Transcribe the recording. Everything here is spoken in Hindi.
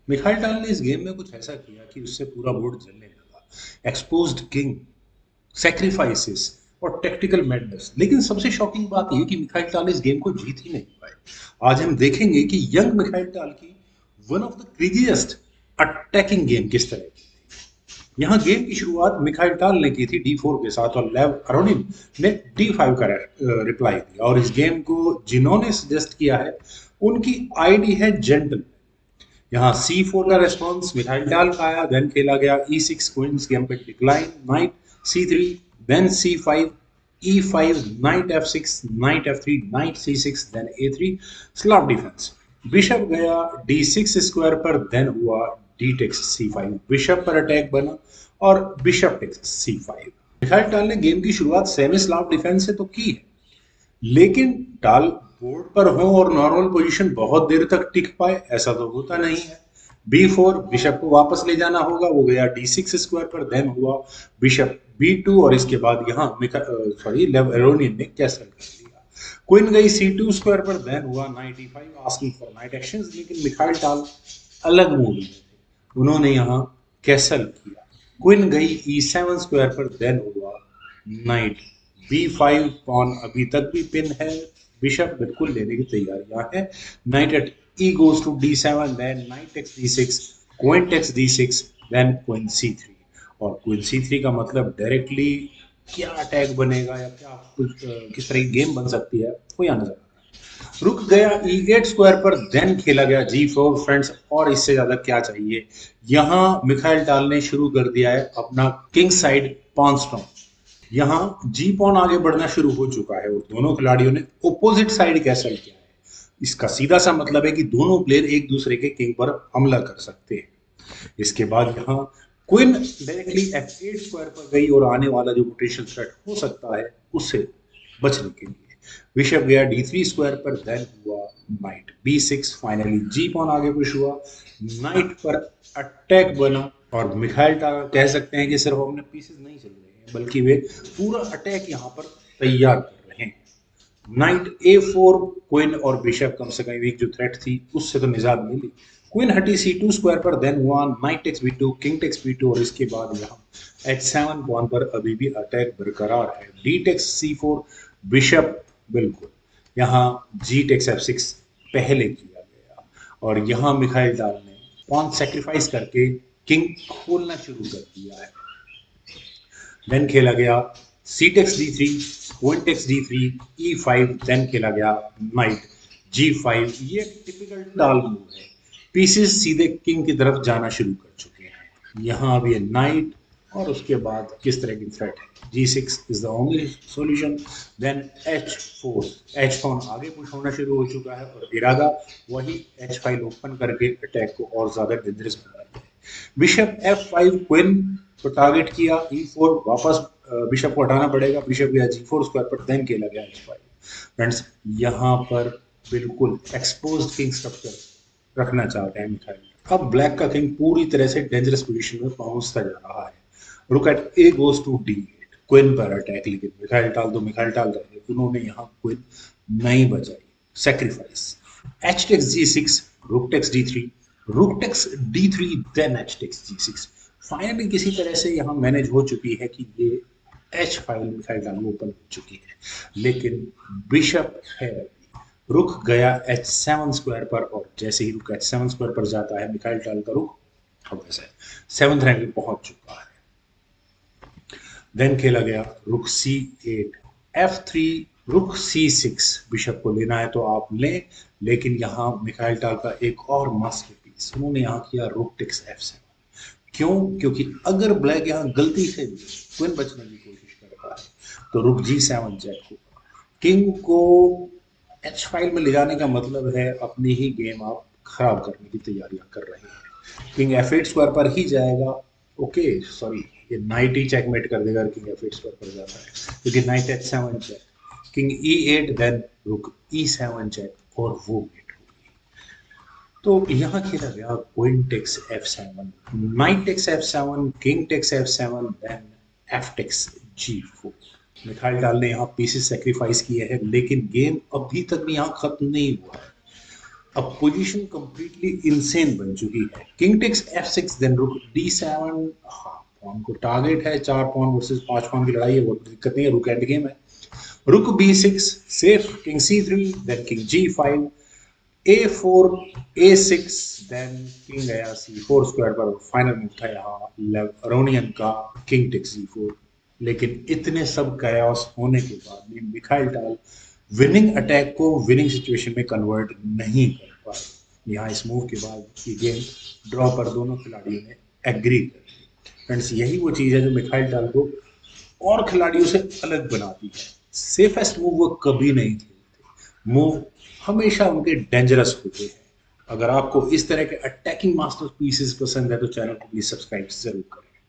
मिखाइल टाल ने इस गेम में कुछ ऐसा किया कि उससे पूरा बोर्ड जलने लगा। एक्सपोज्ड किंग, सैक्रिफाइसेस और टैक्टिकल मैडनेस। लेकिन सबसे शॉकिंग बात यह कि मिखाइल टाल इस गेम को जीत ही नहीं पाए। आज हम देखेंगे कि यंग मिखाइल टाल की one of the craziest attacking game किस तरह की। यहाँ गेम की शुरुआत मिखाइल टाल ने की थी D4 के साथ और लेव अरोनिन ने D5 का रिप्लाई दिया। और इस गेम को जिन्होंने सजेस्ट किया है उनकी आईडी है जेंटल। यहाँ C4 का रेस्पॉन्स मिखाइल टाल का आया। देन खेला गया E6 Queen's Gambit declined, knight C3, then C5, E5, knight F6, knight F3, knight C6, then A3 Slav defence. Bishop गया D6 स्क्वायर पर, देन हुआ D टेक्स C5, बिशप पर अटैक बना और बिशप टेक्स C5। मिखाइल टाल ने गेम की शुरुआत सेमी स्लॉप डिफेंस से तो की है, लेकिन टाल बोर्ड पर हो और नॉर्मल पोजीशन बहुत देर तक टिक पाए ऐसा तो होता नहीं है। B4, बिशप को वापस ले जाना होगा, वो गया D6 स्क्वायर पर, देन हुआ बिशप B2 और इसके बाद यहाँ लेवरोनियन ने कैसल कर दिया। क्वीन गई C2 स्क्वायर पर, देन हुआ night E5 asking for night actions. लेकिन मिखाइल टाल अलग मूड में थे, उन्होंने यहाँ कैसल किया। क्वीन गई E7 स्क्वायर पर, देन हुआ नाइट B5, पॉन अभी तक भी पिन है, बिशप बिल्कुल लेने की तैयारियां है। Knight at E goes to D7, then knight takes D6, queen takes D6, then queen C3। और क्वीन C3 का मतलब डायरेक्टली क्या अटैक बनेगा या क्या किस तरह की गेम बन सकती है वो यहाँ नजर आ रहा है। रुक गया E8 स्क्वायर पर, देन खेला गया G4 फ्रेंड्स। और इससे ज्यादा क्या चाहिए। यहाँ मिखाइल टाल ने शुरू कर दिया है अपना किंग साइड पॉन स्टॉम। यहाँ जी पॉन आगे बढ़ना शुरू हो चुका है और दोनों खिलाड़ियों ने ओपोजिट साइड कैसल किया है। इसका सीधा सा मतलब है कि दोनों प्लेयर एक दूसरे के किंग पर हमला कर सकते हैं। इसके बाद यहाँ क्वीन डायरेक्टली F8 स्क्वायर पर गई और आने वाला जो पोटेंशियल थ्रेट हो सकता है उससे बचने के लिए बिशप गया D3 स्क्वायर पर, देन हुआ नाइट B6। फाइनली जी पॉन आगे पुश हुआ, नाइट पर अटैक बना। और मिखाइल टार कह सकते हैं कि सिर्फ अपने पीसेस नहीं चल रहे हैं बल्कि वे पूरा अटैक यहाँ पर तैयार कर रहे हैं। नाइट A4, क्वीन और बिशप कम से कम एक जो थ्रेट थी उससे तो निजात मिली। क्वीन हटी C2 स्क्वायर पर, देन हुआ knight takes B2, king takes B2 और इसके बाद यहाँ H7 पॉन पर अभी भी अटैक बरकरार है। D टेक्स C4, बिशप बिल्कुल यहाँ G टेक्स F6 पहले किया गया। और यहाँ मिखाइल डाल ने पॉन सेक्रीफाइस करके किंग खोलना शुरू कर दिया है। देन खेला गया C takes D3, queen takes D3, E5, then खेला गया नाइट G5। ये टिपिकल टाल मूव है। पीसेस सीधे किंग की तरफ जाना शुरू कर चुके हैं। यहाँ अब ये नाइट और उसके बाद किस तरह की थ्रेट है। G6 is the only solution. Then H4, H4 आगे पुश होना शुरू हो चुका है और इरादा वही H5 ओपन करके अटैक को और ज्यादा डेंजरस बनाना है। बिशप F5, क्वीन को टारगेट किया। E4 वापस बिशप को हटाना पड़ेगा, बिशप गया G4 स्क्वायर पर, देन खेला गया H5। फ्रेंड्स यहाँ पर बिल्कुल एक्सपोज्ड किंग स्ट्रक्चर रखना चाहते हैं मिखाइल। अब ब्लैक का किंग पूरी तरह से डेंजरस पोजीशन में पहुंचता जा रहा है। Rook at A goes to D8, queen पर अटैक। लेकिन मिखाइल टाल रहे, उन्होंने यहाँ क्वीन नहीं बचाई, सेक्रीफाइस। H takes G6, रुक takes D3, rook takes D3, then H takes G6। Finally किसी तरह से यहाँ मैनेज हो चुकी है कि ये H फाइल मिखाइल टाल ओपन हो चुकी है। लेकिन बिशप है, रुक गया H7 स्क्वायर पर और जैसे ही रुक H7 स्क्वायर पर जाता है मिखाइल टाल का रुक अब वैसे 7th रैंक में पहुंच चुका है। देन खेला गया रुक C8, F3, रुक C6। बिशप को लेना है तो आप लें, लेकिन यहाँ मिखाइल टाल का एक और मास्टरपीस, उन्होंने यहाँ किया रुक टेक्स F7। क्यों? क्योंकि अगर ब्लैक यहाँ गलती से भी क्वीन बचने की कोशिश करता है तो रुक G7 चेक होगा। किंग को H फाइल में ले जाने का मतलब है अपनी ही गेम आप खराब करने की तैयारियां कर रहे हैं। किंग F8 स्क्वायर पर ही जाएगा। ओके सॉरी, ये नाइट ही चेकमेट कर देगा किंग F8 स्क्वायर पर जाता है, क्योंकि night H7 check, king E8, then रुक E7 चेक और वो मेट होगी। तो यहाँ खेला गया queen takes F7, knight takes F7, king takes F7, then F takes G4। Mikhail Tal ने यहाँ पीसेस सेक्रीफाइस किए हैं, लेकिन गेम अभी तक भी यहाँ खत्म नहीं हुआ है। अब पोजीशन कंप्लीटली इनसेन बन चुकी है। किंग टेक्स f6 देन रुक d7। हाँ, पॉन को टारगेट है, 4 पॉन वर्सेस 5 पॉन की लड़ाई है, वो दिक्कत नहीं है, रुक एंड गेम है। Rook b6 safe, king c3 then king g5 a4 a6 then king गया c4 स्क्वायर पर। फाइनल मूव था यहाँ अरोनियन का, किंग टेक्स g4। लेकिन इतने सब कयास होने के बाद भी मिखाइल टाल विनिंग अटैक को विनिंग सिचुएशन में कन्वर्ट नहीं कर पाए। यहाँ इस मूव के बाद ये गेम ड्रॉ पर दोनों खिलाड़ियों ने एग्री कर ली। फ्रेंड्स, यही वो चीज़ है जो मिखाइल टाल को और खिलाड़ियों से अलग बनाती है। सेफेस्ट मूव वो कभी नहीं खेलते, मूव हमेशा उनके डेंजरस होते हैं। अगर आपको इस तरह के अटैकिंग मास्टर पीसेस पसंद है तो चैनल को प्लीज सब्सक्राइब जरूर करें।